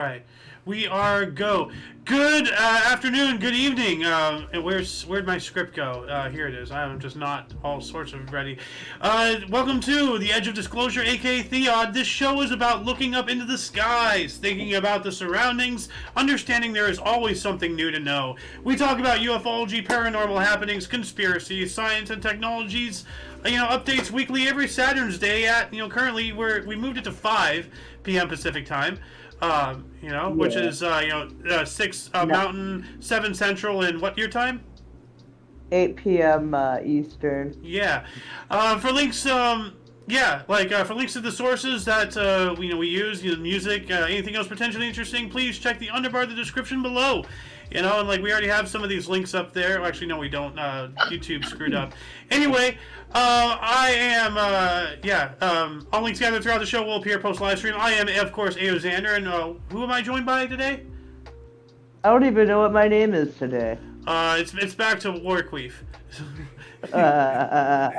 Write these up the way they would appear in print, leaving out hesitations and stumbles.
Right. We are go. Good afternoon, good evening. And where'd my script go? Here it is. I'm just not all sorts of ready. Welcome to The Edge of Disclosure, aka ThEoD. This show is about looking up into the skies, thinking about the surroundings, understanding there is always something new to know. We talk about ufology, paranormal happenings, conspiracies, science, and technologies. Updates weekly every Saturday at, currently we moved it to 5 p.m. Pacific time. Which is 6 Mountain, 7 Central, and what your time? 8 p.m. Eastern. Yeah. For links, for links to the sources that we use, music, anything else potentially interesting, please check the underbar of the description below. And we already have some of these links up there. Well, actually, no, we don't. YouTube screwed up. Anyway, I am, all links gathered throughout the show will appear post-live stream. I am, of course, Xander, and who am I joined by today? I don't even know what my name is today. It's back to Warqueef. Well,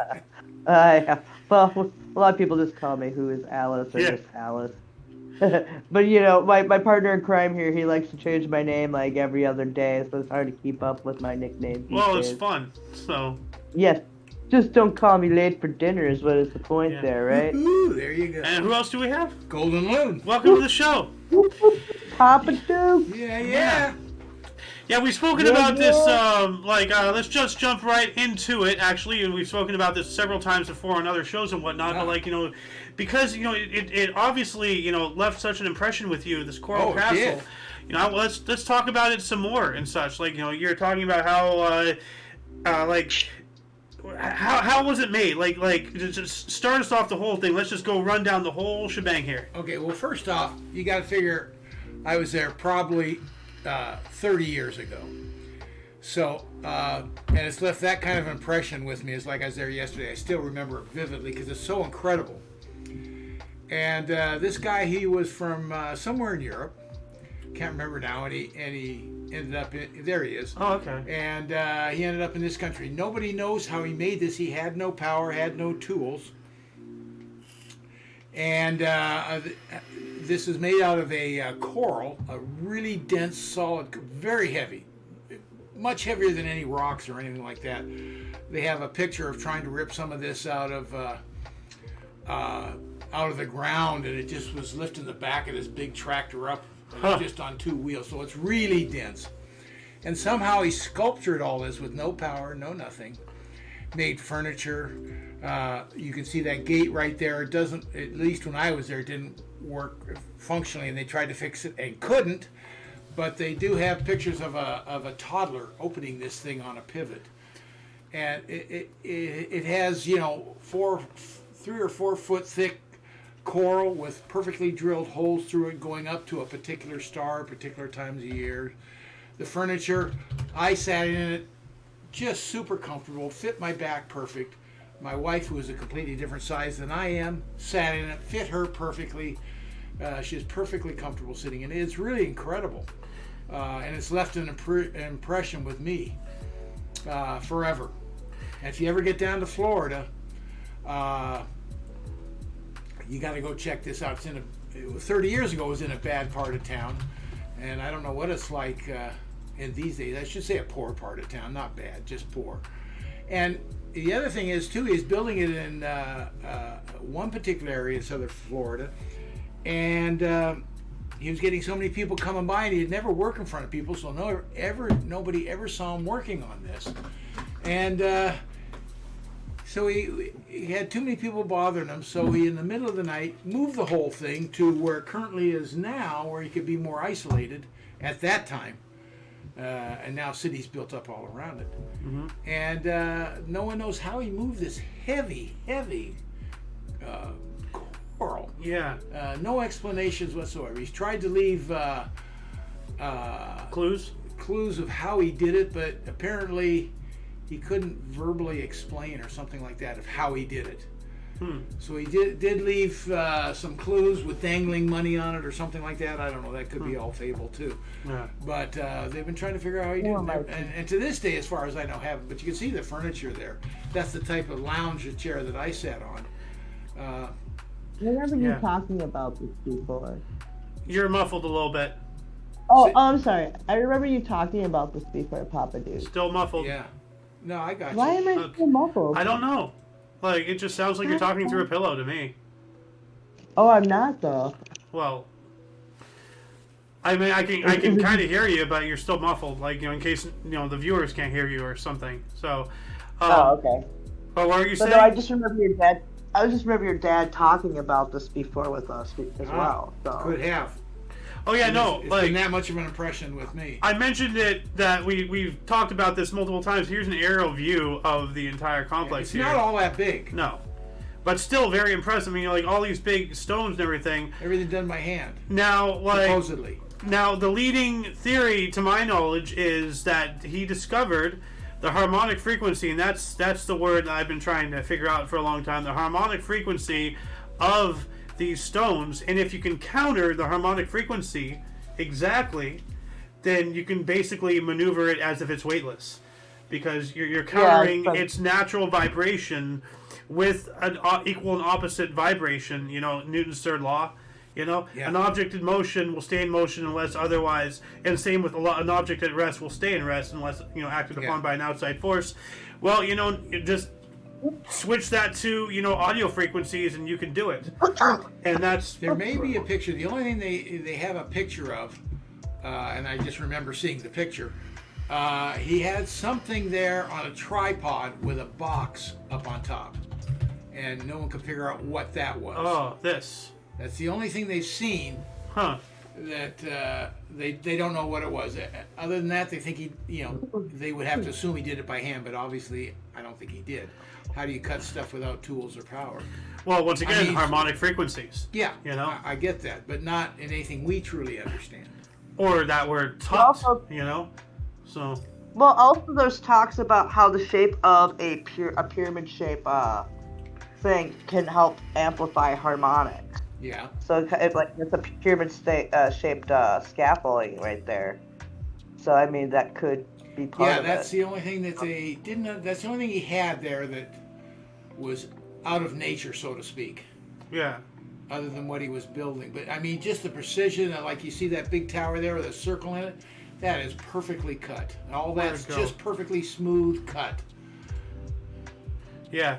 a lot of people just call me Who is Alice or just Alice. But my partner in crime here, he likes to change my name like every other day, so it's hard to keep up with my nickname. Well, it's fun, so. Yes, just don't call me late for dinner is what is the point there, right? Ooh, there you go. And who else do we have? Golden Loon. Welcome to the show. Papa Duke. Yeah. Yeah, we've spoken about this, let's just jump right into it, actually, and we've spoken about this several times before on other shows and whatnot, but, because, it obviously, left such an impression with you, this Coral Castle. Let's talk about it some more and such. You're talking about how, how was it made? Just start us off the whole thing. Let's just go run down the whole shebang here. Okay, well, first off, you got to figure I was there probably 30 years ago. So, and it's left that kind of impression with me. It's like I was there yesterday. I still remember it vividly because it's so incredible. And this guy, he was from somewhere in Europe. Can't remember now. And he ended up there he is. Oh, okay. And he ended up in this country. Nobody knows how he made this. He had no power, had no tools. And this is made out of a coral, a really dense, solid, very heavy, much heavier than any rocks or anything like that. They have a picture of trying to rip some of this out of the ground, and it just was lifting the back of this big tractor up, just on 2 wheels. So it's really dense. And somehow he sculptured all this with no power, no nothing. Made furniture. You can see that gate right there. It doesn't, at least when I was there, it didn't work functionally, and they tried to fix it and couldn't. But they do have pictures of a toddler opening this thing on a pivot, and it has 3 or 4 foot thick coral with perfectly drilled holes through it, going up to a particular star, particular times of year. The furniture, I sat in it, just super comfortable, fit my back perfect. My wife, who is a completely different size than I am, sat in it, fit her perfectly. She's perfectly comfortable sitting in it. It's really incredible. And it's left an impression with me forever. And if you ever get down to Florida, you got to go check this out. 30 years ago, it was in a bad part of town. And I don't know what it's like in these days. I should say a poor part of town, not bad, just poor. And the other thing is, too, he's building it in one particular area in southern Florida. And he was getting so many people coming by, and he had never worked in front of people, so nobody ever saw him working on this. And so he had too many people bothering him, so he, in the middle of the night, moved the whole thing to where it currently is now, where he could be more isolated at that time. And now cities built up all around it. Mm-hmm. And no one knows how he moved this heavy coral. Yeah. No explanations whatsoever. He's tried to leave clues of how he did it, but apparently he couldn't verbally explain or something like that of how he did it. So he did leave some clues with dangling money on it or something like that. I don't know. That could be all fable too. Yeah. But they've been trying to figure out how he did it. And to this day, as far as I know, haven't. But you can see the furniture there. That's the type of lounge chair that I sat on. I remember you talking about this before. You're muffled a little bit. Oh, I'm sorry. I remember you talking about this before, Papa Dude. Still muffled. Yeah. No, I got Why you. am I so muffled? I don't know. Like, it just sounds like you're talking through a pillow to me. Oh, I'm not though. Well, I mean, I can kind of hear you, but you're still muffled. Like, in case the viewers can't hear you or something. So. Oh, okay. But what are you saying? No, I just remember your dad. I just remember your dad talking about this before with us as well. So. Could have. Oh yeah, no, It's like been that much of an impression with me. I mentioned it that we've talked about this multiple times. Here's an aerial view of the entire complex It's here. not all that big. No, but still very impressive. I mean, like all these big stones and everything. Everything done by hand. Now, like Supposedly. now, the leading theory, to my knowledge, is that he discovered the harmonic frequency, and that's the word that I've been trying to figure out for a long time. The harmonic frequency of these stones, and if you can counter the harmonic frequency exactly, then you can basically maneuver it as if it's weightless, because you're countering its natural vibration with an equal and opposite vibration. Newton's third law. An object in motion will stay in motion unless otherwise, and same with an object at rest will stay in rest unless acted upon by an outside force. Well, just switch that to audio frequencies and you can do it. And that's There may be a picture. The only thing they have a picture of, and I just remember seeing the picture. He had something there on a tripod with a box up on top, and no one could figure out what that was. This. That's the only thing they've seen. Huh. That they don't know what it was. Other than that, they think they would have to assume he did it by hand, but obviously I don't think he did. How do you cut stuff without tools or power? Well, once again, harmonic frequencies. Yeah, I get that, but not in anything we truly understand. Or that we're taught, So. Well, also there's talks about how the shape of a pyramid shape thing can help amplify harmonics. Yeah. So it's a pyramid shaped scaffolding right there. So I mean that could be part of it. Yeah, that's the only thing that they didn't. That's the only thing he had there that was out of nature, so to speak. Yeah. Other than what he was building, but I mean, just the precision. Like you see that big tower there with a circle in it, that is perfectly cut. All that's just perfectly smooth cut. Yeah.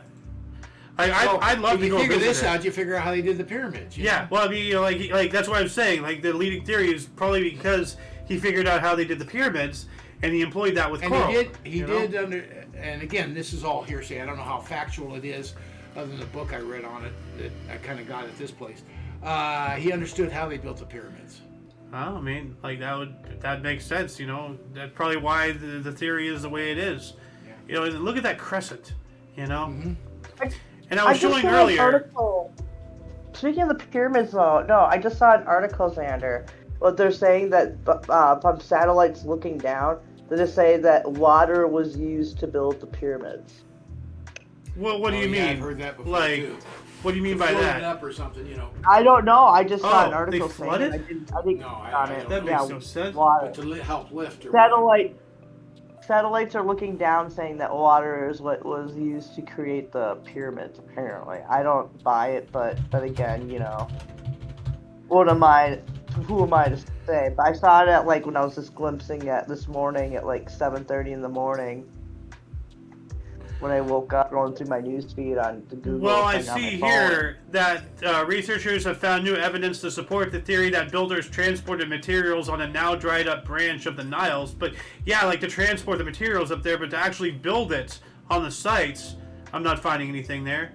I'd love to go figure visit this it. out. You figure out how they did the pyramids. Yeah, well, I mean, like that's what I'm saying. Like the leading theory is probably because he figured out how they did the pyramids, and he employed that with coral. And he did under. And again, this is all hearsay. I don't know how factual it is, other than the book I read on it that I kind of got at this place. He understood how they built the pyramids. Oh, I mean, like that makes sense. That's probably why the theory is the way it is. Yeah. Look at that crescent. Mm-hmm. And I was showing earlier. Speaking of the pyramids, though, no, I just saw an article, Xander. What they're saying that from satellites looking down, they're just saying that water was used to build the pyramids. Well, what do you mean? I've heard that before too. What do you mean by that? Up or something, I don't know. I just saw an article they flooded? saying. I think on it. That makes no sense. Water. But to help lift. Satellites are looking down, saying that water is what was used to create the pyramids. Apparently, I don't buy it, but again, what am I? Who am I to say? But I saw it at when I was just glimpsing at this morning at 7:30 in the morning. When I woke up, going through my news feed on the Google. Well, I see here that researchers have found new evidence to support the theory that builders transported materials on a now dried up branch of the Niles. But yeah, to transport the materials up there, but to actually build it on the sites, I'm not finding anything there.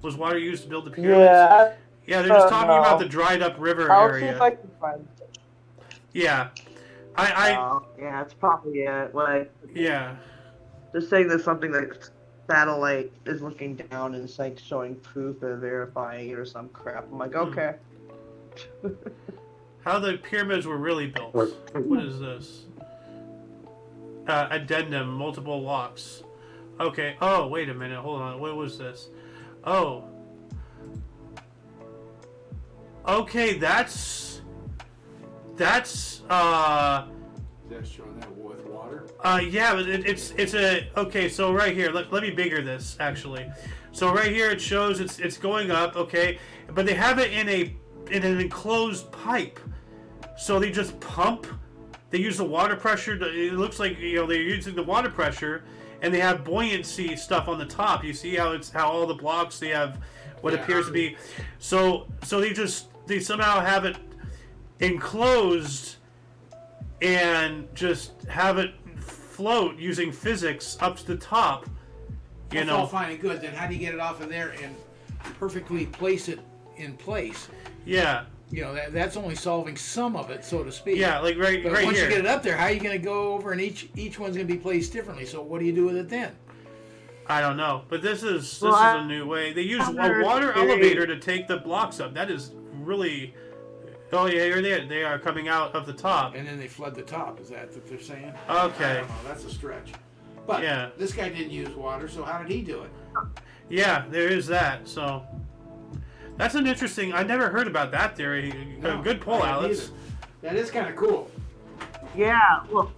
Was water used to build the pyramids? Yeah, they're just talking about the dried up river I'll area. see if I can find it. Yeah, yeah, it's probably it. Yeah. They're saying there's something satellite is looking down and it's showing proof or verifying it or some crap. I'm like, okay. How the pyramids were really built. What is this? Addendum, multiple locks. Okay. Oh, wait a minute. Hold on. What was this? Oh. Okay, that's showing that with water? Yeah, but it's a okay. So right here, let me bigger this actually. So right here it shows it's going up. Okay, but they have it in an enclosed pipe. So they just pump. They use the water pressure. It looks like they're using the water pressure, and they have buoyancy stuff on the top. You see how all the blocks they have what appears to be. So they somehow have it enclosed and just have it float using physics up to the top. That's all fine and good. Then how do you get it off of there and perfectly place it in place? Yeah. That's only solving some of it, so to speak. Yeah, like right but right once here. you get it up there, how are you going to go over and each one's going to be placed differently? So what do you do with it then? I don't know, but this is a new way. They use a water elevator to take the blocks up. That is really. Oh yeah, here they are coming out of the top. And then they flood the top. Is that what they're saying? Okay. I don't know. That's a stretch. But yeah. This guy didn't use water, so how did he do it? Yeah, there is that. So that's an interesting. I never heard about that theory. No, Good pull, Alice. That is kind of cool. Yeah, well,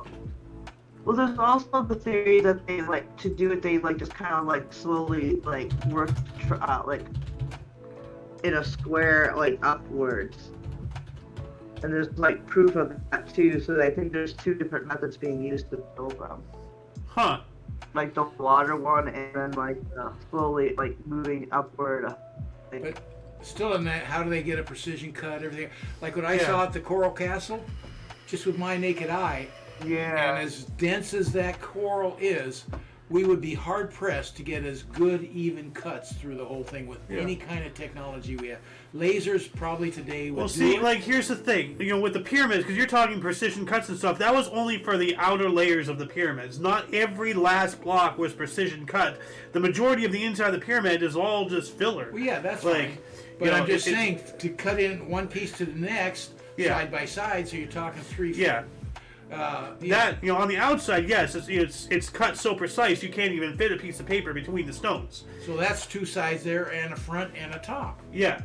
there's also the theory that they like to do it. They like just kind of like slowly like work like in a square like upwards, and there's like proof of that too. So I think there's two different methods being used to build them. Huh. Like the water one, and then like slowly like moving upward. But still, in that, how do they get a precision cut? Everything like what I saw at the Coral Castle, just with my naked eye. Yeah. And as dense as that coral is, we would be hard pressed to get as good even cuts through the whole thing with any kind of technology we have. Lasers probably today would do it. Like here's the thing, with the pyramids, because you're talking precision cuts and stuff. That was only for the outer layers of the pyramids. Not every last block was precision cut. The majority of the inside of the pyramid is all just filler. Well, yeah, that's fine. But I'm just saying to cut in one piece to the next, side by side. So you're talking 3 feet. Yeah. That on the outside, yes, it's cut so precise you can't even fit a piece of paper between the stones. So that's 2 sides there, and a front and a top. Yeah.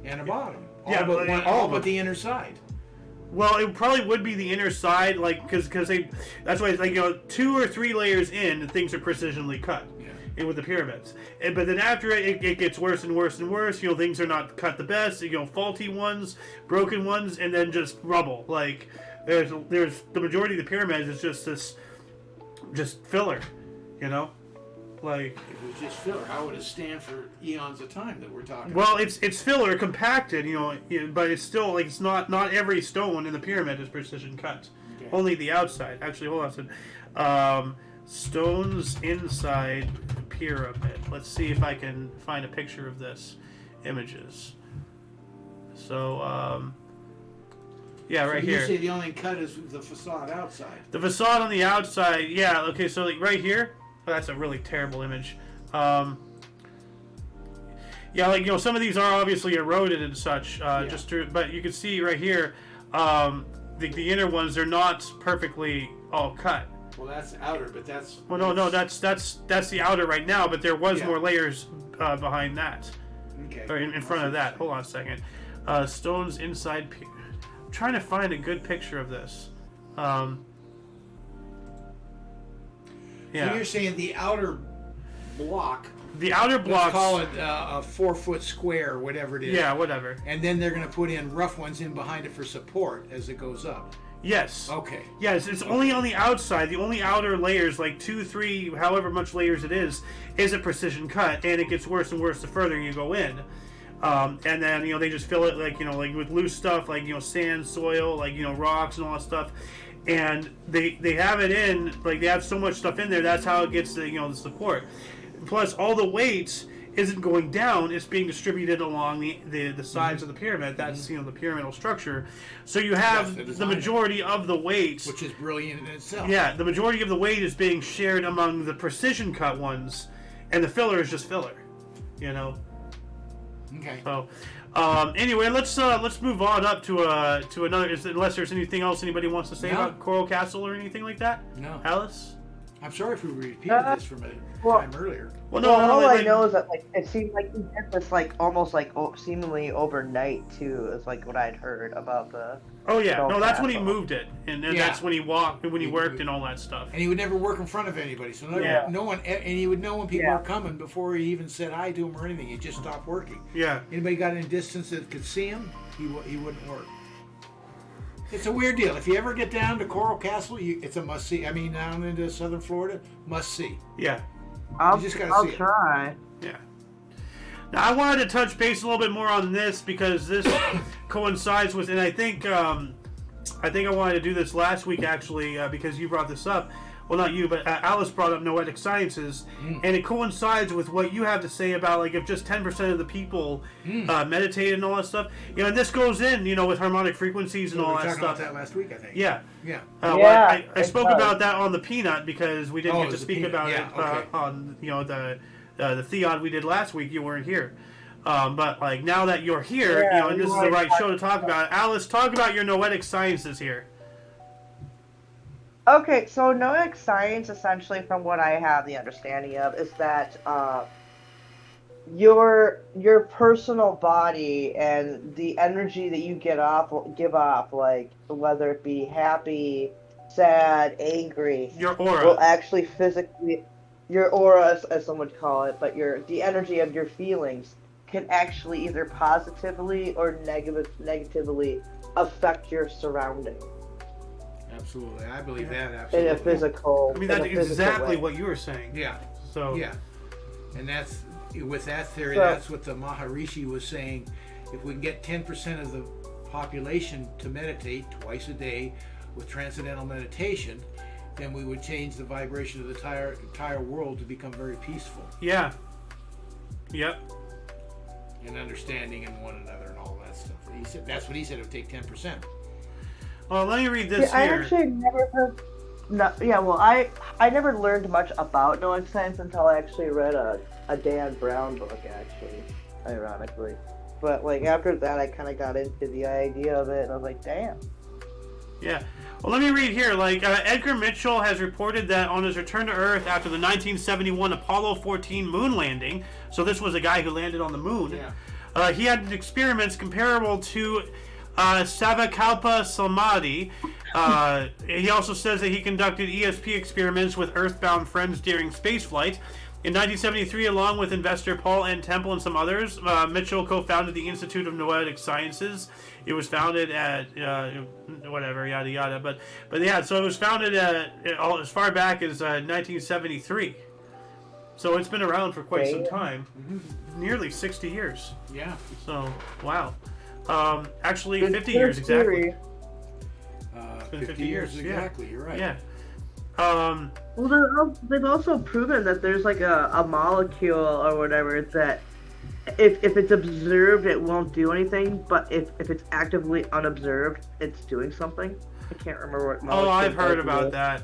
And a bottom. All but the inner side. Well, it probably would be the inner side, like because that's why it's like 2 or 3 layers in, things are precisionally cut. Yeah. With the pyramids, but then after it gets worse and worse and worse. Things are not cut the best. faulty ones, broken ones, and then just rubble. Like there's the majority of the pyramids is just filler. Like if it was just filler, how would it stand for eons of time that we're talking? Well, it's filler compacted, but it's still like it's not every stone in the pyramid is precision cut. Okay. Only the outside. Actually, hold on a second. Stones inside pyramid. Let's see if I can find a picture of this. Images. So, yeah, right here. You say the only cut is the facade outside. The facade on the outside, yeah. Okay, so like right here. Oh, that's a really terrible image. Yeah, like some of these are obviously eroded and such. But you can see right here, the inner ones they're not perfectly all cut. Well, that's outer, but that's. Well, no, that's the outer right now. But there was more layers behind that. Okay. Or in front of that. Hold on a second. Stones inside. I'm trying to find a good picture of this. Yeah. So you're saying the outer block. The outer blocks. Let's call it a 4-foot square, whatever it is. Yeah, whatever. And then they're going to put in rough ones in behind it for support as it goes up. Yes. Okay. Yes, it's only on the outside. The only outer layers, like 2, 3, however much layers it is a precision cut, and it gets worse and worse the further you go in. And then they just fill it like with loose stuff like sand, soil, like rocks and all that stuff. And they have it in, like they have so much stuff in there, that's how it gets the the support. Plus all the weight isn't going down, it's being distributed along the sides of the pyramid. That's the pyramidal structure. So you have the majority of the weight, which is brilliant in itself. Yeah, the majority of the weight is being shared among the precision cut ones, and the filler is just filler. Okay. So anyway, let's move on up to another. Unless there's anything else anybody wants to say about Coral Castle or anything like that. No. Alice. I'm sorry if we repeated this from a time earlier. Well, all I know is that it seemed like he did this almost seemingly overnight too. Is what I'd heard about the. Oh yeah, no, that's Castle. when he moved it, and that's when he walked, when he worked, and all that stuff. And he would never work in front of anybody, so no one, and he would know when people were coming before he even said hi to them or anything. He just stopped working. Yeah. Anybody got any distance that could see him, he wouldn't work. It's a weird deal. If you ever get down to Coral Castle, it's a must see. I mean, down into southern Florida, must see. Yeah. I'll see it. try. Yeah. Now I wanted to touch base a little bit more on this because this coincides with, and I think I wanted to do this last week actually because you brought this up. Well, not you, but Alice brought up noetic sciences, and it coincides with what you have to say about like if just 10% of the people meditate and all that stuff. You know, and this goes in, you know, with harmonic frequencies and all that stuff. We talked about that last week, I think. Yeah. Yeah. Well, I spoke about that on the Peanut because we didn't get to speak about it okay. on the ThEoD we did last week. You weren't here. But like now that you're here, you know, and this is the right show to talk about it. Alice, talk about your noetic sciences here. Okay, so noetic science, essentially, from what I have the understanding of, is that your personal body and the energy that you give off, like whether it be happy, sad, angry, Your aura will actually physically, your aura, as some would call it, but the energy of your feelings can actually either positively or negatively affect your surroundings. Absolutely, I believe that. Absolutely, in a physical. I mean, that's exactly what you were saying. Yeah. So. Yeah, and that's with that theory. That's what the Maharishi was saying. If we can get 10% of the population to meditate twice a day with transcendental meditation, then we would change the vibration of the entire world to become very peaceful. Yeah. Yep. And understanding in one another and all that stuff. He said that's what he said. It would take 10%. Well, let me read this here. I actually never heard. No, yeah, well, I never learned much about noetic science until I actually read a Dan Brown book, actually, ironically. But like after that, I kind of got into the idea of it, and I was like, damn. Yeah. Well, let me read here. Like Edgar Mitchell has reported that on his return to Earth after the 1971 Apollo 14 moon landing. So this was a guy who landed on the moon. Yeah. He had experiments comparable to Savakalpa Samadhi. He also says that he conducted ESP experiments with Earthbound friends during spaceflight. In 1973, along with investor Paul N. Temple and some others, Mitchell co-founded the Institute of Noetic Sciences. It was founded at whatever, yada yada. But yeah, so it was founded as far back as 1973. So it's been around for quite some time, nearly 60 years. Yeah. So wow. Actually, 50 years exactly. It's been 50 years exactly. Yeah. You're right. Yeah. Well, they've also proven that there's like a molecule or whatever that if it's observed, it won't do anything, but if it's actively unobserved, it's doing something. I can't remember what molecule. Oh, I've heard about that.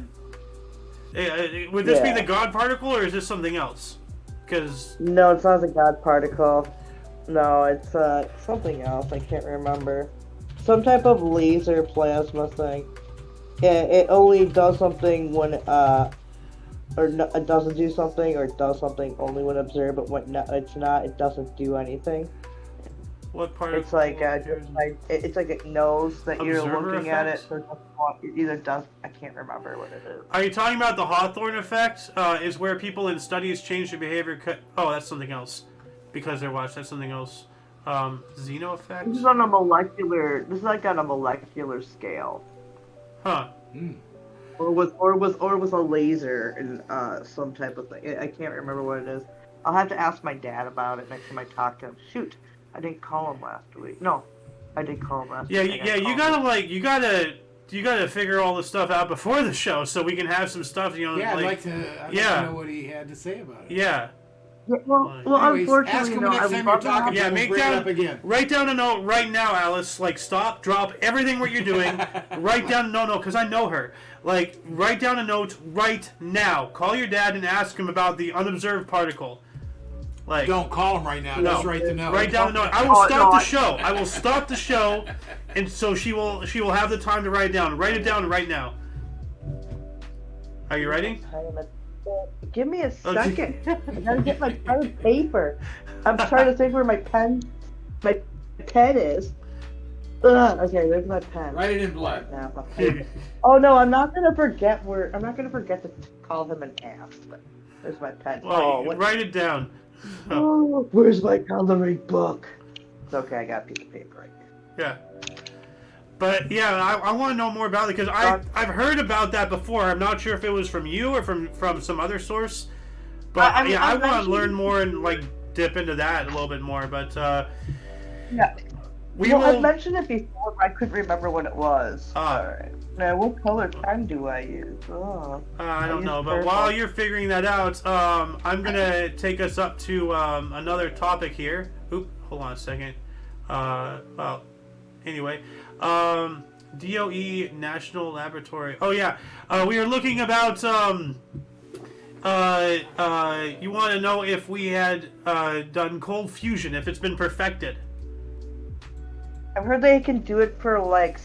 Would this be the God particle, or is this something else? Because no, it's not the God particle. No, it's something else. I can't remember. Some type of laser plasma thing. Yeah, it only does something when or no, it doesn't do something, or it does something only when observed. But when it's not, it doesn't do anything. what particle? It's like it's like it knows that you're Observer looking at it. effects? So it either does. I can't remember what it is. Are you talking about the Hawthorne effect? Is where people in studies change their behavior? Oh, that's something else. Because they're watched. That's something else. Xeno effect. This is on a molecular. This is like on a molecular scale. Huh. Or with a laser and some type of thing. I can't remember what it is. I'll have to ask my dad about it next time I talk to him. Shoot, I didn't call him last week. No, I did call him last week. Yeah. You gotta figure all this stuff out before the show so we can have some stuff. You know. Yeah, I'd like to know what he had to say about it. Yeah. Well, Anyways, unfortunately, ask him no. next time you're talking. Yeah, We'll bring it up again. write down a note right now, Alice. Like, stop, drop everything what you're doing. Write down, no, because I know her. Like, write down a note right now. Call your dad and ask him about the unobserved particle. Like, Don't call him right now. No. Just write the note. write down the note. I will stop the show. I will stop the show, and so she will have the time to write it down. Write it down right now. Are you ready? Give me a second. I gotta get my pen and paper. I'm trying to think where my pen is. Ugh, okay, there's my pen. Write it in blood. Now, my pen. Oh no, I'm not gonna forget to call him an ass. But there's my pen. Well, write it down. Oh, where's my coloring book? It's okay, I got a piece of paper right here. Yeah. But yeah, I want to know more about it because I've heard about that before. I'm not sure if it was from you or from some other source. But I want to learn more and like dip into that a little bit more. But yeah, I've mentioned it before, but I couldn't remember what it was. All right. Now, what color pen do I use? Oh, I don't know. But while you're figuring that out, I'm gonna take us up to another topic here. Oop, hold on a second. Well, anyway. DOE National Laboratory. Oh yeah, we are looking about. You want to know if we had done cold fusion, if it's been perfected? I've heard they can do it for like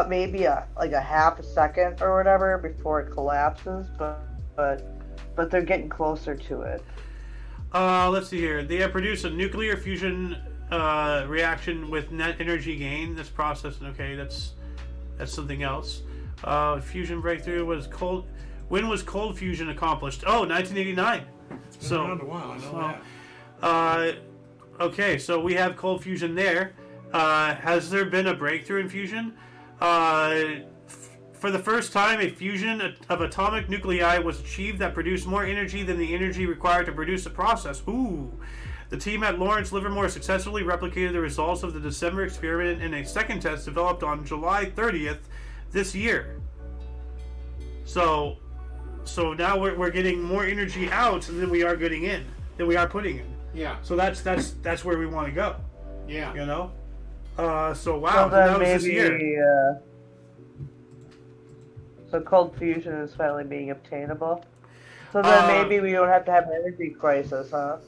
maybe a half a second or whatever before it collapses, but they're getting closer to it. Let's see here. They have produced a nuclear fusion reaction with net energy gain. This process, okay, that's something else. Fusion breakthrough was cold. When was cold fusion accomplished? Oh, 1989. It's been around a while. I know that. Okay, so we have cold fusion there. Has there been a breakthrough in fusion? For the first time, a fusion of atomic nuclei was achieved that produced more energy than the energy required to produce the process. Ooh. The team at Lawrence Livermore successfully replicated the results of the December experiment in a second test developed on July 30th this year. So now we're getting more energy out than we are getting in, than we are putting in. Yeah. So that's where we want to go. Yeah. You know. So wow. So that then was this year. maybe so cold fusion is finally being obtainable. So then maybe we don't have to have an energy crisis, huh?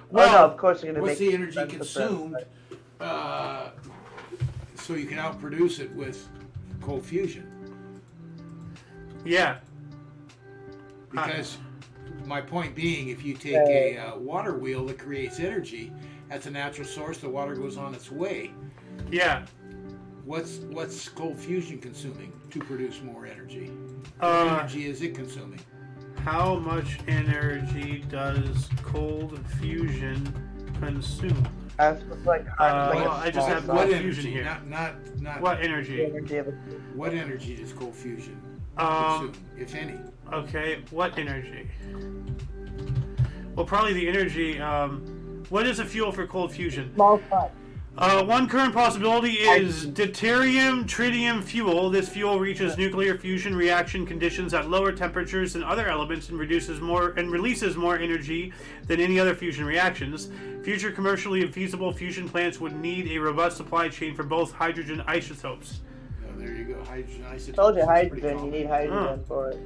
Well, no, of course you're going to what's make the energy consumed so you can outproduce it with cold fusion? Yeah. Because my point being, if you take a water wheel that creates energy, that's a natural source. The water goes on its way. Yeah. What's cold fusion consuming to produce more energy? What energy is it consuming? How much energy does cold fusion consume? I just have cold fusion here. Not what energy? What energy does cold fusion consume, if any? Okay, what energy? Well, probably the energy. What is a fuel for cold fusion? One current possibility is deuterium tritium fuel. This fuel reaches nuclear fusion reaction conditions at lower temperatures than other elements and releases more energy than any other fusion reactions. Future commercially feasible fusion plants would need a robust supply chain for both hydrogen isotopes. Oh, there you go, hydrogen isotopes. Told you hydrogen. You need hydrogen for it.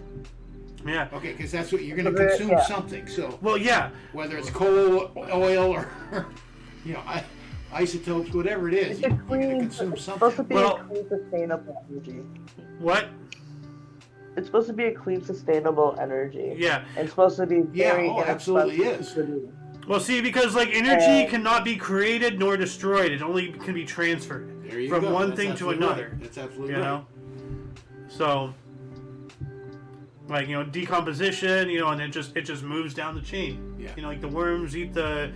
Yeah. Okay, because that's what you're going to consume something. So. Well, yeah. Whether it's coal, oil, or isotopes, whatever it is, you're going to consume something. It's supposed to be a clean, sustainable energy. What? It's supposed to be a clean, sustainable energy. Yeah. And it's supposed to be very absolutely is. Well, see, because like energy cannot be created nor destroyed; it only can be transferred from one thing to another. Right. That's absolutely right. You know. So, like decomposition, and it just moves down the chain. Yeah. Like the worms eat the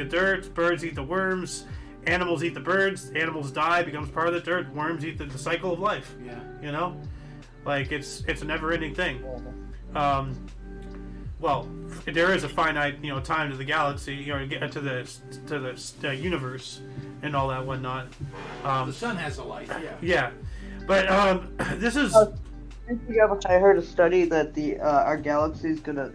dirt, birds eat the worms, animals eat the birds, animals die, becomes part of the dirt, worms eat the cycle of life. Yeah. Like it's a never-ending thing. Well, there is a finite time to the galaxy, to the universe and all that whatnot. The sun has a life. Yeah. Yeah, but this is. I heard a study that our galaxy is gonna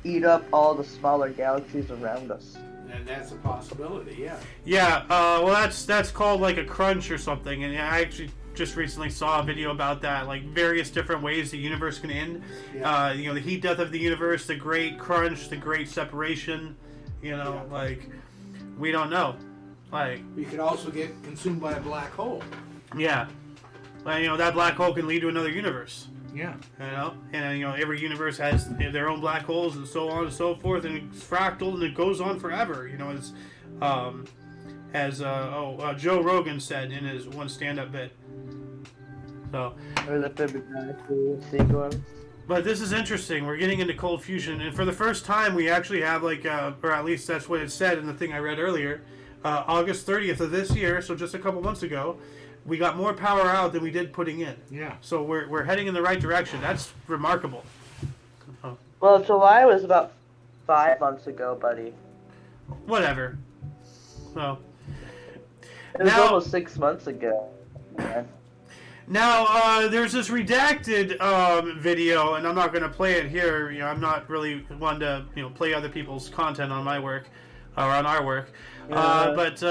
eat up all the smaller galaxies around us. And that's a possibility, yeah. Yeah, well, that's called like a crunch or something, and I actually just recently saw a video about that, like various different ways the universe can end. Yeah. The heat death of the universe, the great crunch, the great separation. Like we don't know. Like you could also get consumed by a black hole. Yeah. Like, that black hole can lead to another universe. Yeah. And every universe has their own black holes and so on and so forth, and it's fractal and it goes on forever. As Joe Rogan said in his one stand-up bit. So. Or the Fibonacci sequence. But this is interesting. We're getting into cold fusion, and for the first time, we actually have or at least that's what it said in the thing I read earlier. August 30th of this year, so just a couple months ago, we got more power out than we did putting in. Yeah. So we're heading in the right direction. That's remarkable. Oh, Well, July was about 5 months ago, buddy. whatever. So It was now, almost 6 months ago. Man. now there's this redacted video, and I'm not going to play it here. You know, I'm not really one to play other people's content on my work or on our work. But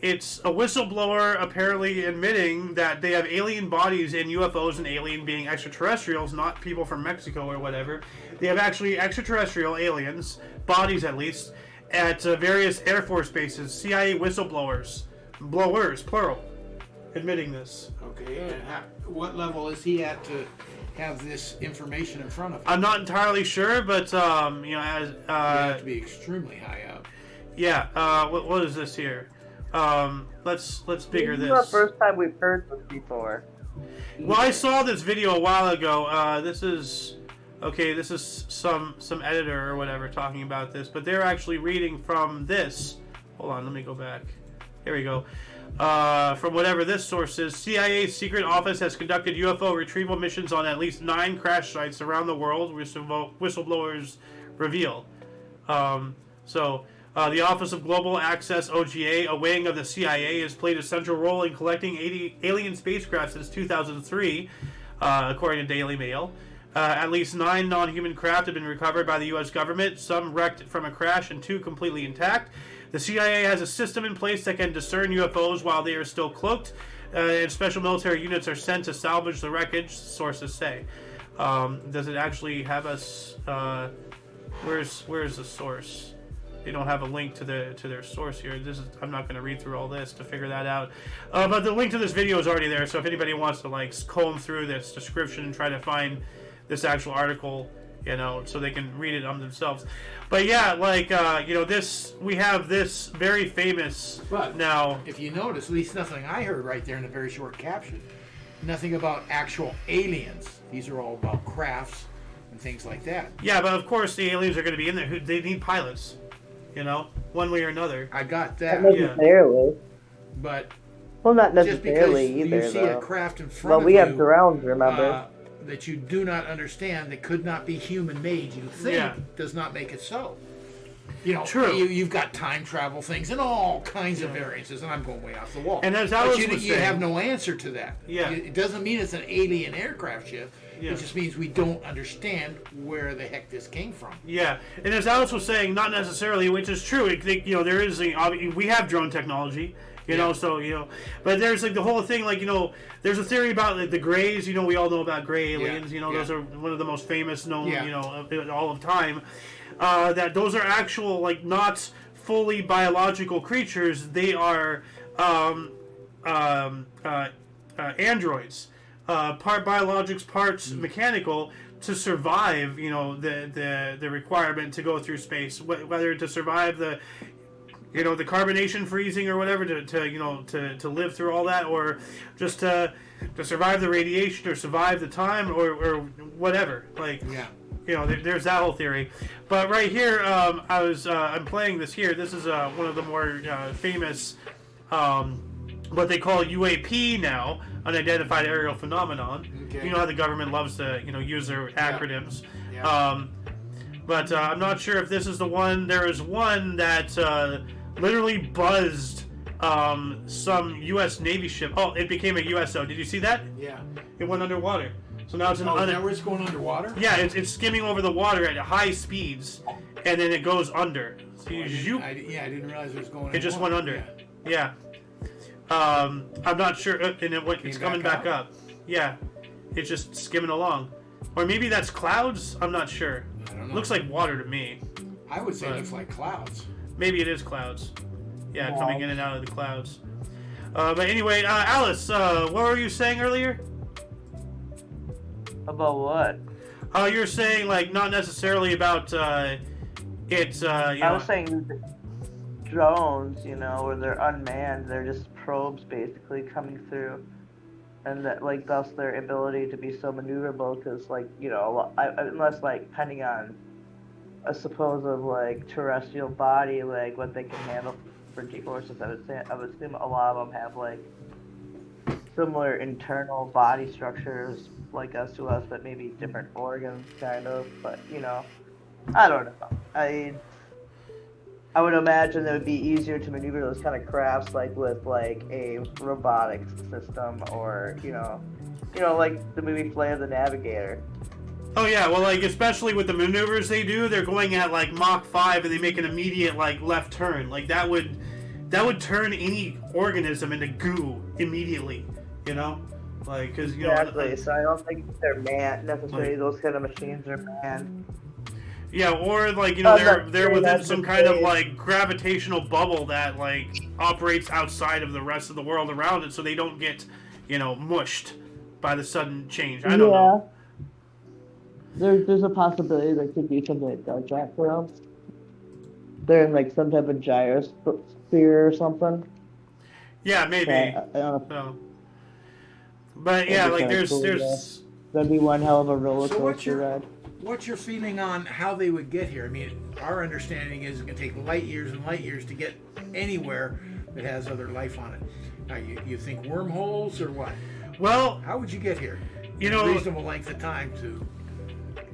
it's a whistleblower apparently admitting that they have alien bodies in UFOs, and alien being extraterrestrials, not people from Mexico or whatever. They have actually extraterrestrial aliens, bodies at least, at various Air Force bases. CIA whistleblowers, blowers, plural, admitting this. Okay, and what level is he at to have this information in front of him? I'm not entirely sure, but as You have to be extremely high up. yeah, what is this here? Let's bigger This is this. the first time we've heard this before. Well, I saw this video a while ago. This is some editor or whatever talking about this, but they're actually reading from this. Hold on, let me go back. Here we go. From whatever this source is, CIA's secret office has conducted UFO retrieval missions on at least 9 crash sites around the world, whistleblowers reveal. The Office of Global Access, OGA, a wing of the CIA, has played a central role in collecting 80 alien spacecraft since 2003, according to Daily Mail. At least 9 non-human craft have been recovered by the U.S. government, some wrecked from a crash and 2 completely intact. The CIA has a system in place that can discern UFOs while they are still cloaked, and special military units are sent to salvage the wreckage, sources say. Does it actually have us... where's the source? They don't have a link to their source here. I'm not going to read through all this to figure that out. But the link to this video is already there, so if anybody wants to comb through this description and try to find this actual article, so they can read it on themselves. But yeah, we have this very famous now. If you notice, at least nothing I heard right there in a very short caption. Nothing about actual aliens. These are all about crafts and things like that. Yeah, but of course the aliens are going to be in there. They need pilots, one way or another. I got that. Not necessarily. But Well, not just because necessarily either, you see though. a craft in front Well, of we you, have drones, remember? that you do not understand, that could not be human-made, you think, does not make it so. True. You've got time travel things and all kinds of variances, and I'm going way off the wall. And as Alice but was you saying, have no answer to that. Yeah. It doesn't mean it's an alien aircraft ship. Yeah. It just means we don't understand where the heck this came from. Yeah, and as Alice was saying, not necessarily, which is true. There is we have drone technology, but there's the whole thing, there's a theory about the Greys. We all know about gray aliens. Those are one of the most famous known, of all of time. That those are actual not fully biological creatures. They are androids. Part biologics, parts mechanical, to survive, the requirement to go through space, whether to survive the carbonation freezing or whatever, to live through all that, or just to survive the radiation or survive the time or whatever. There's that whole theory. But right here, I'm playing this here. This is one of the more famous, what they call UAP now, unidentified aerial phenomenon. Okay. You know how the government loves to use their acronyms. Yeah. But I'm not sure if this is the one. There is one that literally buzzed some U.S. Navy ship. Oh, it became a USO. Did you see that? Yeah. It went underwater. So now it's an is that where it's going underwater? Yeah, it's skimming over the water at high speeds, and then it goes under. So I didn't realize it was going. It just went under. Yeah. I'm not sure, and it's coming back up. Yeah, it's just skimming along, or maybe that's clouds. I'm not sure. I don't know. Looks like water to me. I would say it looks like clouds. Maybe it is clouds. Yeah, coming in and out of the clouds. But anyway, Alice, what were you saying earlier? About what? You were saying not necessarily about it's. I was saying drones, where they're unmanned, they're just probes basically coming through, and that thus their ability to be so maneuverable, because unless depending on a supposed terrestrial body, what they can handle for G-forces, I would assume a lot of them have similar internal body structures like us to us, but maybe different organs, kind of. But I don't know. I would imagine it would be easier to maneuver those kind of crafts like with like a robotics system or like the movie Flight of the Navigator. Oh yeah, well, like especially with the maneuvers they do, they're going at like Mach 5 and they make an immediate like left turn. Like that would turn any organism into goo immediately. Like because Exactly. So I don't think they're manned necessarily. Those kind of machines are manned. Yeah, or like they're within some kind of like gravitational bubble that like operates outside of the rest of the world around it, so they don't get mushed by the sudden change. I don't know. There's a possibility there could be something like that Jack for them. They're in like some type of gyrosphere or something. Yeah, maybe. No. But yeah, like there's that'd be one hell of a roller coaster ride. What's your feeling on how they would get here? I mean, our understanding is it's going to take light years and light years to get anywhere that has other life on it. Now, you think wormholes or what? Well, how would you get here? In a reasonable length of time to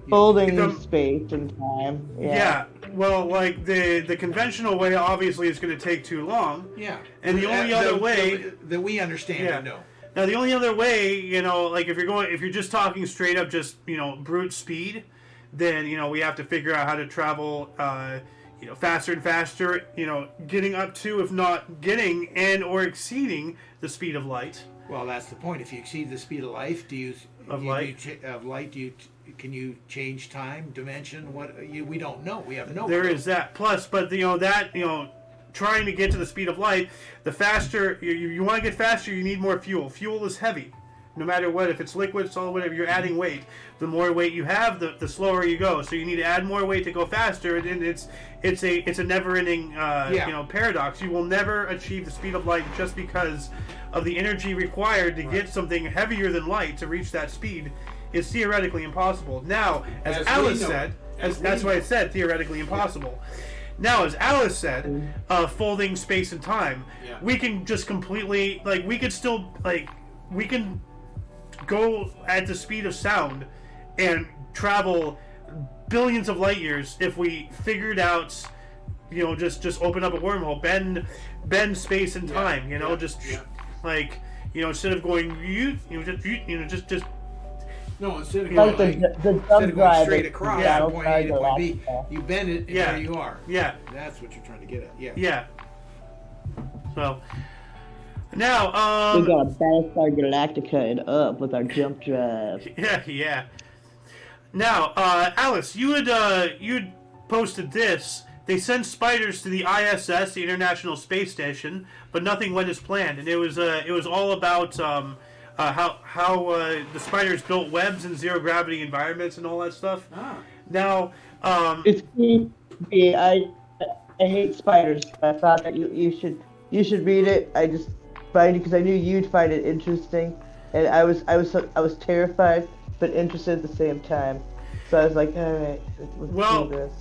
folding space and time. Yeah. Well, like the conventional way obviously is going to take too long. Yeah. And the only other way that we understand and know. Now the only other way, like if you're just talking straight up just, brute speed, then, we have to figure out how to travel faster and faster, getting up to, if not getting and or exceeding the speed of light. Well, that's the point. If you exceed the speed of light, can you change time, dimension? We don't know. We have no. There is that. Plus, but trying to get to the speed of light, the faster you want to get faster, you need more fuel. Fuel is heavy, no matter what. If it's liquid, solid, whatever, you're adding weight. The more weight you have, the slower you go. So you need to add more weight to go faster, and it's a never-ending paradox. You will never achieve the speed of light just because of the energy required to get something heavier than light to reach that speed. Is theoretically impossible. Now, as Alice said, that's why it said theoretically impossible. Now, as Alice said, folding space and time, we can just completely, we can go at the speed of sound and travel billions of light years if we figured out, just open up a wormhole, bend space and time, instead of going, just no, instead of like going straight across from point A to point B, you bend it and there you are. Yeah. That's what you're trying to get at. Yeah. Yeah. So, now, we got a Battlestar Galactica it up with our jump drive. Yeah. Now, Alice, you had posted this. They sent spiders to the ISS, the International Space Station, but nothing went as planned, and it was all about how the spiders built webs in zero gravity environments and all that stuff. Now, it's creepy. I hate spiders. I thought that you should read it. I just find it because I knew you'd find it interesting, and I was terrified but interested at the same time. So I was like, all right, let's do this.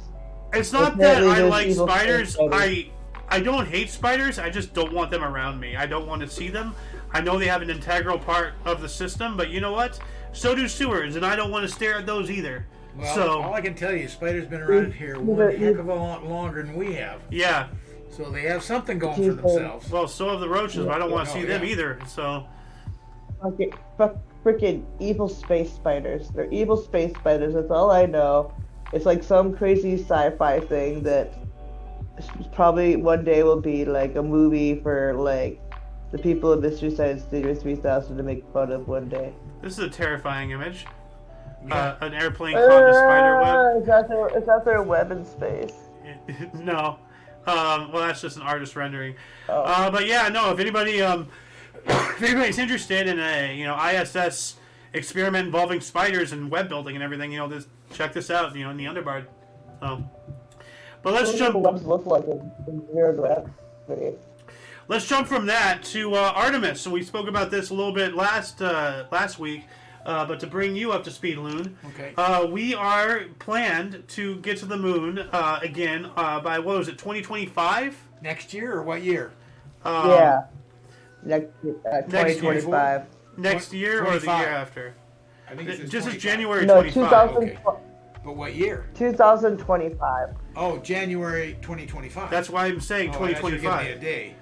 It's not that I like spiders. I don't hate spiders. I just don't want them around me. I don't want to see them. I know they have an integral part of the system, but you know what? So do sewers, and I don't want to stare at those either. Well, so all I can tell you, spiders been around here one heck of a lot longer than we have. Yeah. So they have something going for themselves. Well, so have the roaches, but I don't want to see them either. So. Okay, freaking evil space spiders. They're evil space spiders. That's all I know. It's like some crazy sci-fi thing that probably one day will be like a movie for like the people of Mystery Science Theater 3000 to make fun of one day. This is a terrifying image. An airplane caught in a spider web. Is that their web in space? No. Well, that's just an artist rendering. But yeah, no. If anybody's interested in a ISS experiment involving spiders and web building and everything, just check this out. In the Underbard. But let's jump. What webs look like in zero gravity. Let's jump from that to Artemis. So we spoke about this a little bit last week, but to bring you up to speed, Loon, okay. We are planned to get to the moon again by, 2025? Next year or what year? Yeah. Next 2025. next year or the 25. year after? I think it's This is 25. January No, 25. Okay. But what year? 2025. Oh, January 2025. That's why I'm saying Oh, I thought you were giving me 2025. a day.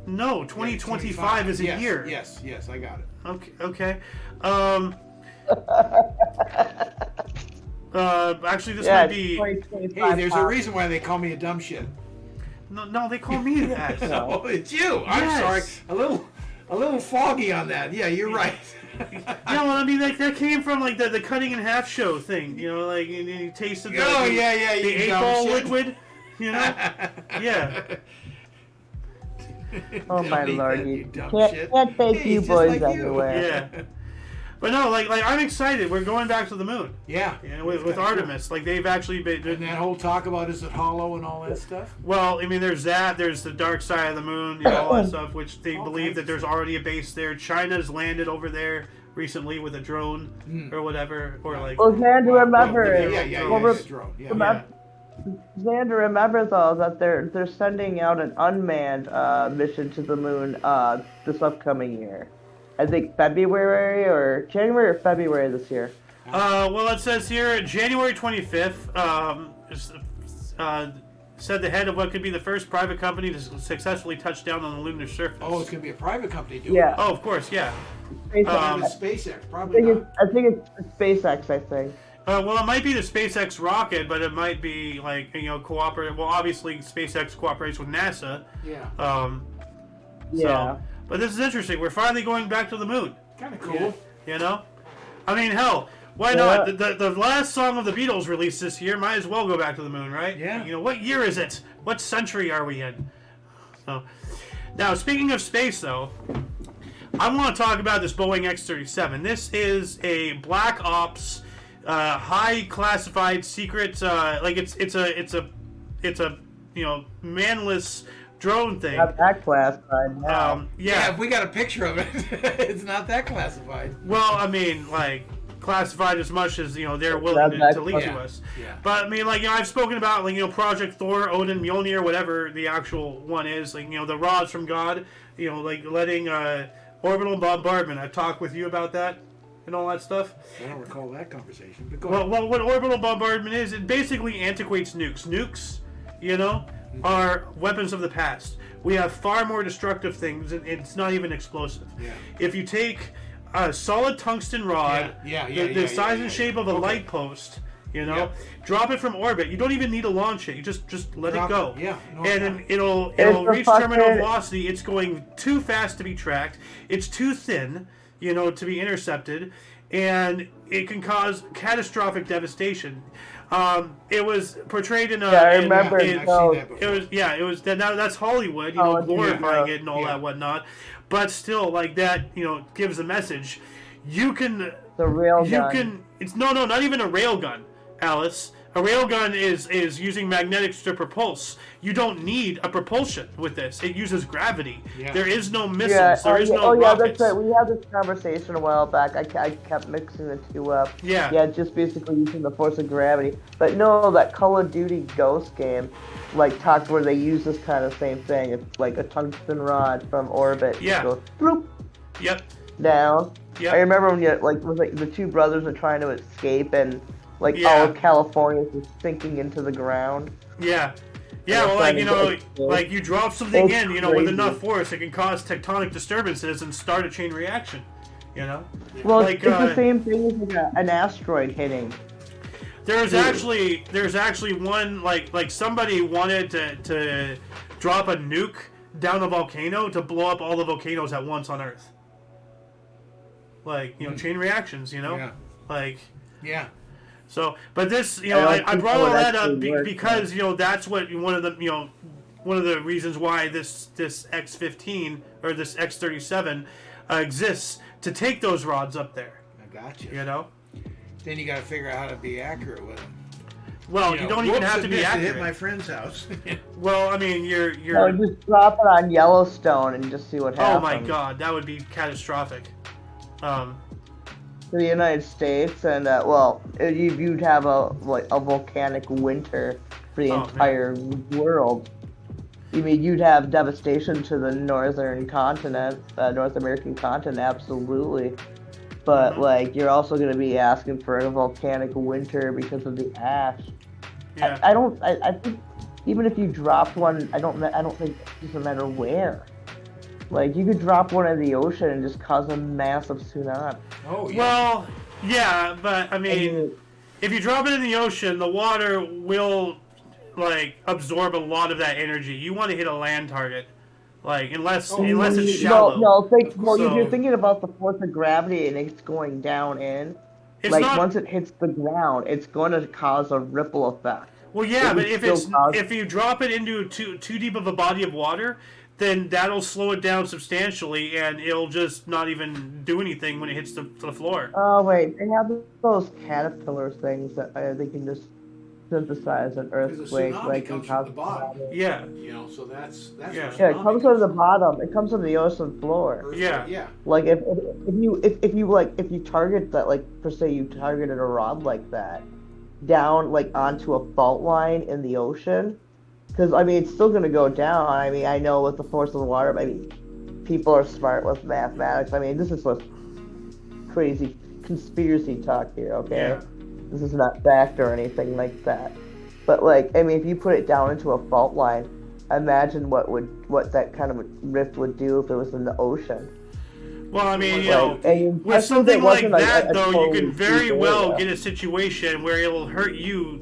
No, 2025 is a yes, year. Yes, I got it. Okay. Actually, this Yeah, might be. 2025. Hey, there's a reason why they call me a dumb shit. No, they call me that. Oh, it's you. I'm Yes. sorry. A little foggy on that. Yeah, you're right. Yeah, well, I mean, like that came from like the cutting in half show thing. You know, like you tasted the, Oh, the, yeah, the you 8-ball dumb shit. liquid. You know, yeah. Oh my Don't eat lord, that, you dumb can't shit. take Hey, you he's just boys like you. anywhere. Yeah. But no, like I'm excited. We're going back to the moon. Yeah. You know, with That's kinda Artemis, like they've actually been. cool. And that whole talk about is it hollow and all that stuff. Well, I mean, there's that. There's the dark side of the moon, you know, all that stuff, which they All believe kinds that of there's already a base there. China's landed over there recently with a drone Mm. or whatever, or like. Well, Xander, remember, Yeah, drone. Yeah. remember, Xander, remember though that they're sending out an unmanned mission to the moon this upcoming year. I think February or January or February this year. Well, it says here January 25th. Said the head of what could be the first private company to successfully touch down on the lunar surface. Oh, it's gonna be a private company doing Yeah. it. Oh, of course, yeah. SpaceX. SpaceX, I probably think not. it's SpaceX. I think. Well, it might be the SpaceX rocket, but it might be like cooperate. Well, obviously, SpaceX cooperates with NASA. Yeah. Yeah. But this is interesting. We're finally going back to the moon. Kind of cool. You know, I mean, hell, why not? The last song of the Beatles released this year. Might as well go back to the moon, right? Yeah. You know, what year is it? What century are we in? So, now speaking of space, though, I want to talk about this Boeing X-37. This is a Black Ops, high classified secret. Like it's a manless drone thing. Not that classified now. Yeah, if we got a picture of it, it's not that classified. Well, I mean, like classified as much as they're willing That's to leak to yeah. us. Yeah. But I mean, like I've spoken about Project Thor, Odin, Mjolnir, whatever the actual one is. Like the rods from God. Like letting orbital bombardment. I've talked with you about that and all that stuff. I don't recall that conversation. But go ahead. Well, what orbital bombardment is, it basically antiquates nukes. Nukes, are weapons of the past. We have far more destructive things, and it's not even explosive. Yeah. If you take a solid tungsten rod, the size and shape of a light post, drop it from orbit. You don't even need to launch it. You just let Drop it go. it. Yeah. No, And then it'll It's reach the terminal fucking- velocity. It's going too fast to be tracked. It's too thin, to be intercepted, and it can cause catastrophic devastation. It was portrayed in a. Yeah, I remember. I've seen that before. It was that's Hollywood, glorifying it and all that whatnot. But still, like that, gives a message. You can. The real You gun. can. It's not even a railgun, Alice. A railgun is using magnetics to propulse. You don't need a propulsion with this. It uses gravity. Yeah. There is no missiles. Yeah, There is no yeah, rockets. that's right. We had this conversation a while back. I kept mixing the two up. Yeah. Yeah, just basically using the force of gravity. But no, that Call of Duty Ghost game, talked where they use this kind of same thing. It's like a tungsten rod from orbit. Yeah. It goes bloop Yep. down. Yep. I remember when the two brothers were trying to escape and all Yeah. of California was sinking into the ground. Yeah. Yeah, well, like you drop something It's in, with crazy. enough force, it can cause tectonic disturbances and start a chain reaction. Well, Like, it's the same thing as an asteroid hitting. There's actually one like somebody wanted to drop a nuke down a volcano to blow up all the volcanoes at once on Earth. Like chain reactions, Yeah. like. Yeah. So, but this, don't I think brought that all would that up actually work, because that's what one of the reasons why this X-15 or this X-37 exists, to take those rods up there. I got you. Then you got to figure out how to be accurate with them. Well, you don't even whoops, have to it be missed. It accurate. hit my friend's house. Well, I mean, you're. No, just drop it on Yellowstone and just see what happens. Oh my God, that would be catastrophic. To the United States, and you'd have a volcanic winter for the Oh, entire world. I mean, you'd have devastation to the northern continent, North American continent, absolutely. But like, you're also going to be asking for a volcanic winter because of the ash. Yeah. I think even if you dropped one, I don't think it doesn't matter where. Like, you could drop one in the ocean and just cause a massive tsunami. Oh, yeah. Well, yeah, but I mean, if you drop it in the ocean, the water will like absorb a lot of that energy. You want to hit a land target, like unless it's shallow. You're thinking about the force of gravity and it's going down in. It's like not, once it hits the ground, it's going to cause a ripple effect. well, yeah, but if you drop it into too deep of a body of water, then that'll slow it down substantially, and it'll just not even do anything when it hits the floor. Oh wait, they have those caterpillar things that they can just synthesize an earthquake, like comes from the bottom. Yeah. You know, so that's Yeah. Yeah, it comes from the bottom. It comes from the ocean floor. Yeah. Yeah. Like if you target that, like per se you targeted a rod like that down like onto a fault line in the ocean, because I mean it's still gonna go down. I mean I know with the force of the water. I mean people are smart with mathematics. I mean this is what's crazy conspiracy talk here. Okay. Yeah. This is not fact or anything like that. But like, I mean, if you put it down into a fault line, imagine what that kind of rift would do if it was in the ocean. Well, I mean, with something something like that, though, you can very well get a situation where it will hurt you,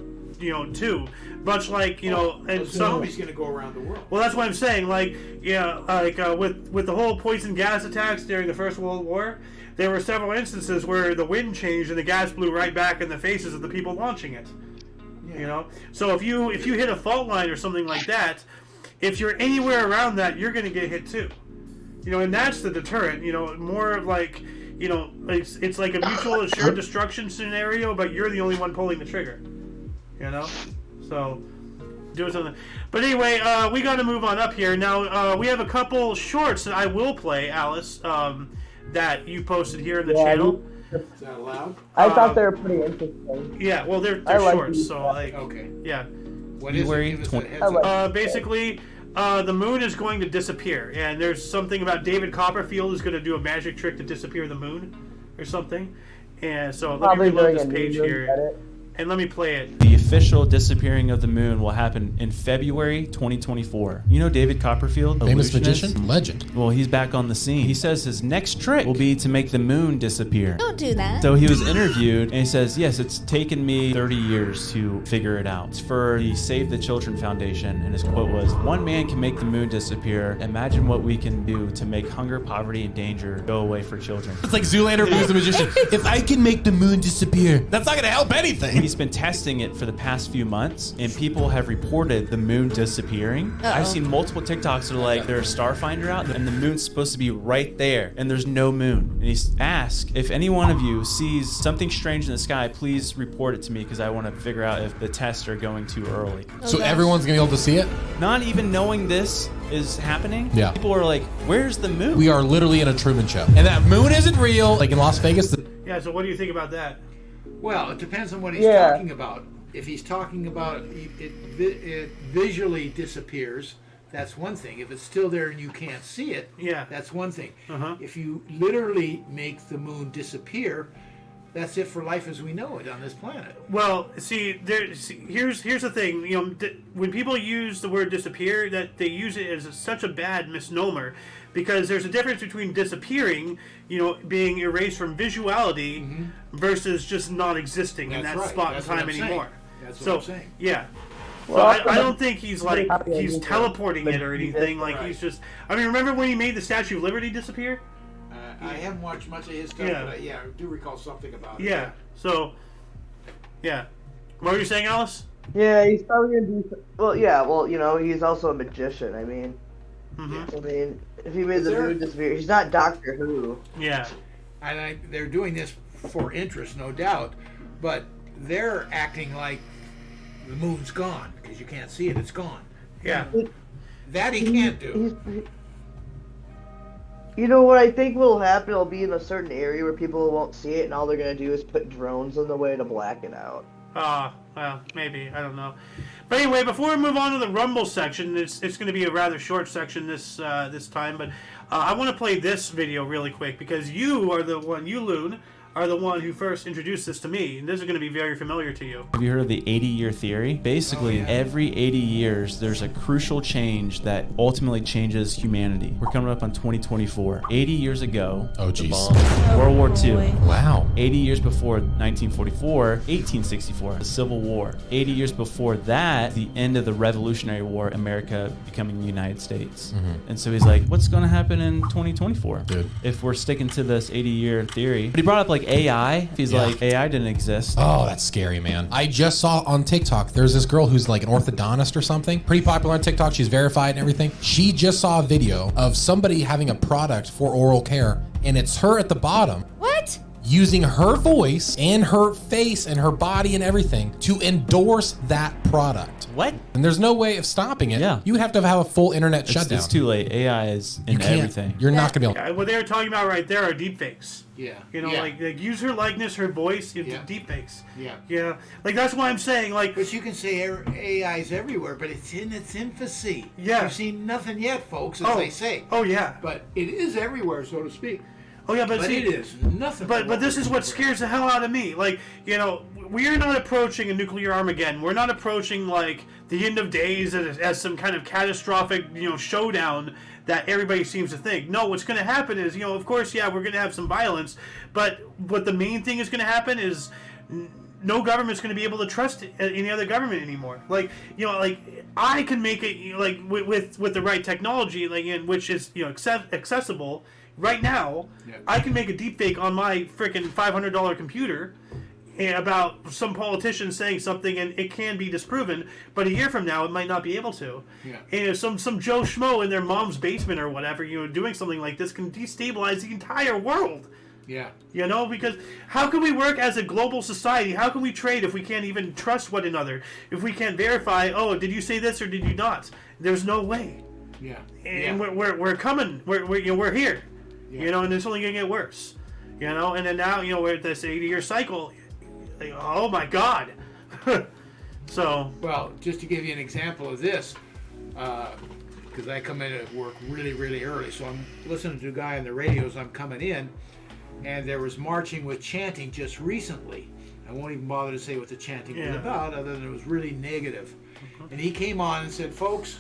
too. Much like, and tsunami's going to go around the world. Well, that's what I'm saying. Like, with the whole poison gas attacks during the First World War, there were several instances where the wind changed and the gas blew right back in the faces of the people launching it. Yeah. So if you hit a fault line or something like that, if you're anywhere around that, you're going to get hit too. And that's the deterrent. More of like, it's like a mutual assured destruction scenario, but you're the only one pulling the trigger. So doing something. But anyway, we got to move on up here. Now we have a couple shorts that I will play, Alice. That you posted here in the channel. Is that allowed? I thought they were pretty interesting. Yeah, well, they're shorts, so like, okay, yeah. What is it? Basically, the moon is going to disappear, and there's something about David Copperfield is going to do a magic trick to disappear the moon, or something. And so let me reload this page here, and let me play it. The official disappearing of the moon will happen in February 2024. You know David Copperfield? Famous magician? Legend. Well, he's back on the scene. He says his next trick will be to make the moon disappear. Don't do that. So he was interviewed, and he says, yes, it's taken me 30 years to figure it out. It's for the Save the Children Foundation, and his quote was, one man can make the moon disappear. Imagine what we can do to make hunger, poverty, and danger go away for children. It's like Zoolander who's the magician. If I can make the moon disappear, that's not going to help anything. He's been testing it for the past few months, and people have reported the moon disappearing. I've seen multiple TikToks that are like, there's a starfinder out, and the moon's supposed to be right there, and there's no moon. And he's asked, if any one of you sees something strange in the sky, please report it to me, because I want to figure out if the tests are going too early. So everyone's going to be able to see it? Not even knowing this is happening, yeah. People are like, where's the moon? We are literally in a Truman Show. And that moon isn't real, like in Las Vegas. Yeah, so what do you think about that? Well, it depends on what he's talking about. If he's talking about it visually disappears, that's one thing. If it's still there and you can't see it, that's one thing. If you literally make the moon disappear, that's it for life as we know it on this planet. Well, here's the thing. When people use the word disappear, that they use it as such a bad misnomer, because there's a difference between disappearing, being erased from visuality, versus just not existing in that spot in time anymore. That's what I'm saying. Yeah. Well, I don't think he's like he's teleporting it or anything. Like he's just. I mean, remember when he made the Statue of Liberty disappear? I haven't watched much of his stuff, but I do recall something about it. Yeah. So. Yeah. What were you saying, Alice? Yeah, he's probably gonna do. Well, yeah. Well, he's also a magician. I mean. I mean, if he made the moon disappear, he's not Doctor Who. Yeah. And they're doing this for interest, no doubt, but they're acting like the moon's gone because you can't see it; it's gone. Yeah. That he can't do. What I think will happen? It'll be in a certain area where people won't see it, and all they're gonna do is put drones in the way to black it out. Well, maybe. I don't know. But anyway, before we move on to the Rumble section, it's going to be a rather short section this time, but I want to play this video really quick because you, Loon, are the one who first introduced this to me, and this is going to be very familiar to you. Have you heard of the 80-year theory? Basically, every 80 years, there's a crucial change that ultimately changes humanity. We're coming up on 2024. 80 years ago, Oh, the jeez. bomb. World War II. boy. Wow. 80 years before 1944, 1864, the Civil War. 80 years before that, the end of the Revolutionary War, America becoming the United States. And so he's like, what's going to happen in 2024 Dude. if we're sticking to this 80-year theory? But he brought up like AI. He's Yeah. like, AI didn't exist. Oh, that's scary, man. I just saw on TikTok, there's this girl who's like an orthodontist or something. Pretty popular on TikTok. She's verified and everything. She just saw a video of somebody having a product for oral care, and it's her at the bottom What? using her voice and her face and her body and everything to endorse that product. What? And there's no way of stopping it. Yeah. You would have to have a full internet It's, shutdown. it's too late. AI is You in can't. everything. You're not going to be able. What they were talking about right there are deepfakes. Yeah. You know, yeah. like use her likeness, her voice into Yeah. deepfakes. Yeah. Yeah. Like that's why I'm saying, like, But you can say AI's everywhere, but it's in its infancy. Yeah. You've seen nothing yet, folks, as they say. Oh yeah. But it is everywhere, so to speak. Oh yeah, but But see, it is nothing. But this is what scares the hell out of me. Like, you know, we are not approaching a nuclear Armageddon. We're not approaching like the end of days as some kind of catastrophic, showdown that everybody seems to think. No, what's going to happen is, of course, yeah, we're going to have some violence, but what the main thing is going to happen is no government's going to be able to trust any other government anymore. Like, I can make it like with the right technology, like in which is accessible. Right now, Yeah. I can make a deepfake on my freaking $500 computer about some politician saying something, and it can be disproven. But a year from now, it might not be able to. Yeah. And if some Joe Schmo in their mom's basement or whatever, doing something like this can destabilize the entire world. Yeah. Because how can we work as a global society? How can we trade if we can't even trust one another? If we can't verify, oh, did you say this or did you not? There's no way. Yeah. And yeah. we're coming. We're here. Yeah. And it's only gonna get worse. And then now, we're at this 80-year cycle. Like, oh my God. So. Well, just to give you an example of this, because I come in at work really, really early, so I'm listening to a guy on the radio as I'm coming in, and there was marching with chanting just recently. I won't even bother to say what the chanting was about, other than it was really negative. And he came on and said, folks,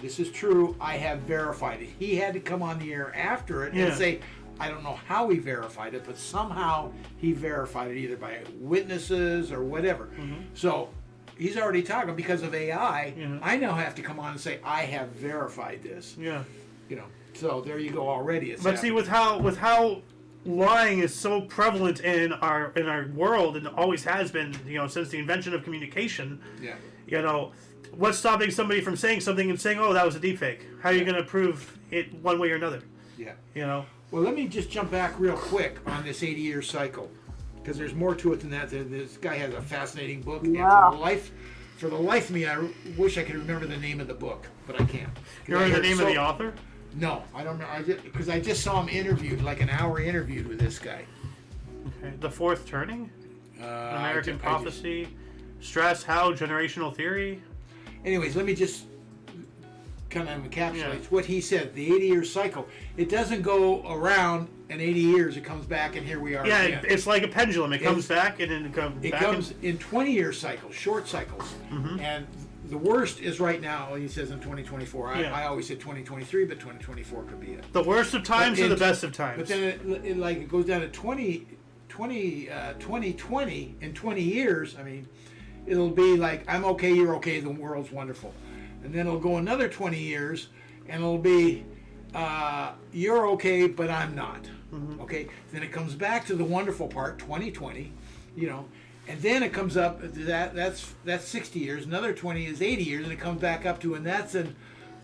this is true, I have verified it. He had to come on the air after it and say, I don't know how he verified it, but somehow he verified it either by witnesses or whatever. So he's already talking because of AI. I now have to come on and say, I have verified this. Yeah. So there you go already. It's But see, happening. with how lying is so prevalent in our world and always has been, since the invention of communication. Yeah. What's stopping somebody from saying something and saying, "Oh, that was a deepfake"? How are you going to prove it one way or another? Yeah. Well, let me just jump back real quick on this 80-year cycle, because there's more to it than that. This guy has a fascinating book. Yeah. And for the life of me, I wish I could remember the name of the book, but I can't. You remember the name of the author? No, I don't know. Because I just saw him interviewed, like an hour interviewed with this guy. Okay. The Fourth Turning, American I just- Prophecy, Stress, How, Generational Theory. Anyways, let me just kind of encapsulate what he said. The 80-year cycle. It doesn't go around in 80 years. It comes back, and here we are. Yeah, again. it's like a pendulum. It comes back and then it comes It back. comes in 20-year cycles, short cycles. And the worst is right now, he says in 2024. I always said 2023, but 2024 could be it. The worst of times But are the it- best of times. But then it goes down to 2020 in 20 years. I mean, it'll be like, I'm okay, you're okay, the world's wonderful. And then it'll go another 20 years, and it'll be, you're okay, but I'm not. Okay? Then it comes back to the wonderful part, 2020, and then it comes up, that's 60 years, another 20 is 80 years, and it comes back up to, and that's an,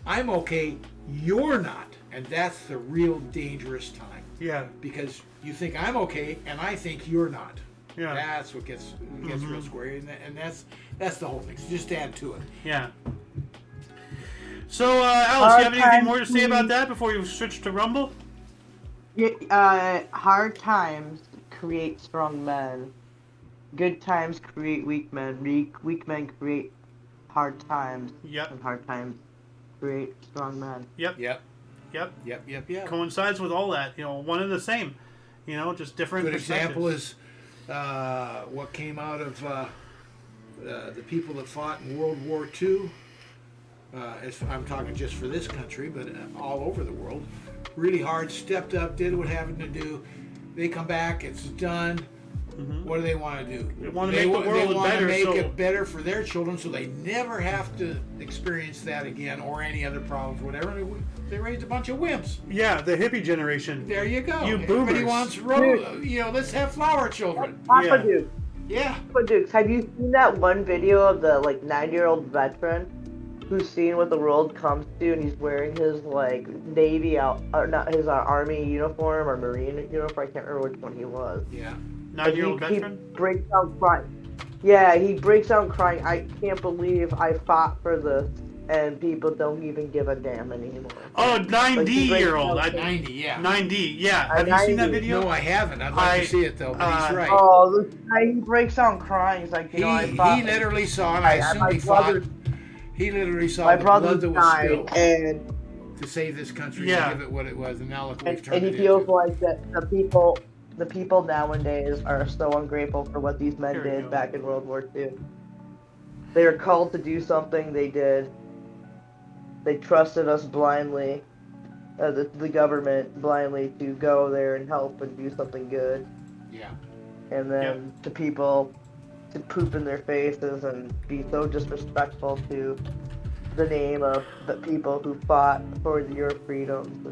I'm okay, you're not. And that's the real dangerous time. Yeah. Because you think I'm okay, and I think you're not. Yeah. That's what gets real square, and that's the whole thing. So just add to it. Yeah. So, Alice, do you have anything more to say about that before you switch to Rumble? Hard times create strong men. good times create weak men. Weak men create hard times. Yep. And hard times create strong men. Yep. Yep. Yep. Yep. Coincides with all that. One and the same. Just different. Good example perspectives. is what came out of the people that fought in World War II. I'm talking just for this country, but all over the world. Really hard, stepped up, did what having to do. They come back, it's done. What do they want to do? They want to make the world they want better. to make so it better for their children, so they never have to experience that again or any other problems, whatever. They raised a bunch of wimps. yeah, the hippie generation. There you go. You Everybody boomers. wants let's have flower children. Papa Yeah. Duke. Yeah. Papa Dukes, have you seen that one video of the 9-year-old veteran who's seen what the world comes to, and he's wearing his Navy not his Army uniform or Marine uniform? I can't remember which one he was. Yeah. 9-year-old He veteran. breaks down crying. Yeah, he breaks down crying. I can't believe I fought for this, and people don't even give a damn anymore. Oh, 90-year-old. 90, yeah. 90. Yeah. Have you seen that 90. video? No, I haven't. I'd like to see it, though, but he's right. Oh, this guy, he breaks down crying. He's like, I fought. He literally saw, and I assume my he fought. brother- He literally saw My the brother blood that was died, spilled and to save this country Yeah. and give it what it was, and now look what we've turned and he it feels into. like that the people nowadays are so ungrateful for what these men Here we go. did back in World War II. They were called to do something, they did. They trusted us blindly, the government blindly, to go there and help and do something good. Yeah. And then to people to poop in their faces and be so disrespectful to the name of the people who fought for your freedoms.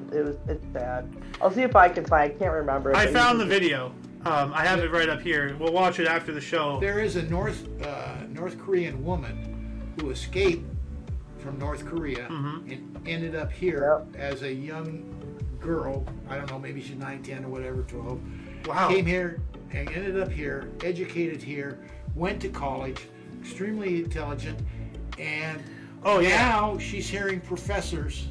It's sad. I'll see if I can find. I can't remember. I but found the you can- video. I have it right up here. We'll watch it after the show. There is a North Korean woman who escaped from North Korea and ended up here as a young girl. I don't know, maybe she's 9, 10, or whatever, 12. Wow. Came here and ended up here, educated here, went to college, extremely intelligent, and now she's hearing professors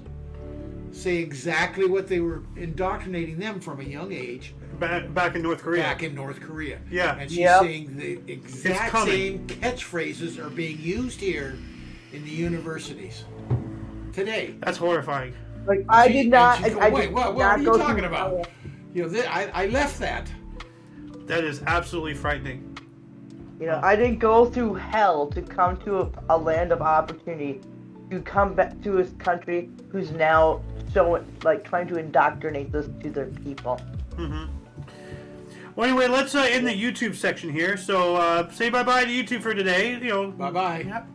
say exactly what they were indoctrinating them from a young age. Back in North Korea. Back in North Korea. Yeah. And she's Yep. saying the exact coming. same catchphrases are being used here in the universities today. That's horrifying. Like I did not. And she's I going, did what not are you go talking through- about? I left that. That is absolutely frightening. I didn't go through hell to come to a land of opportunity, to come back to a country who's now trying to indoctrinate this to their people. Well, anyway, let's end the YouTube section here. So say bye-bye to YouTube for today. Bye-bye. Yep.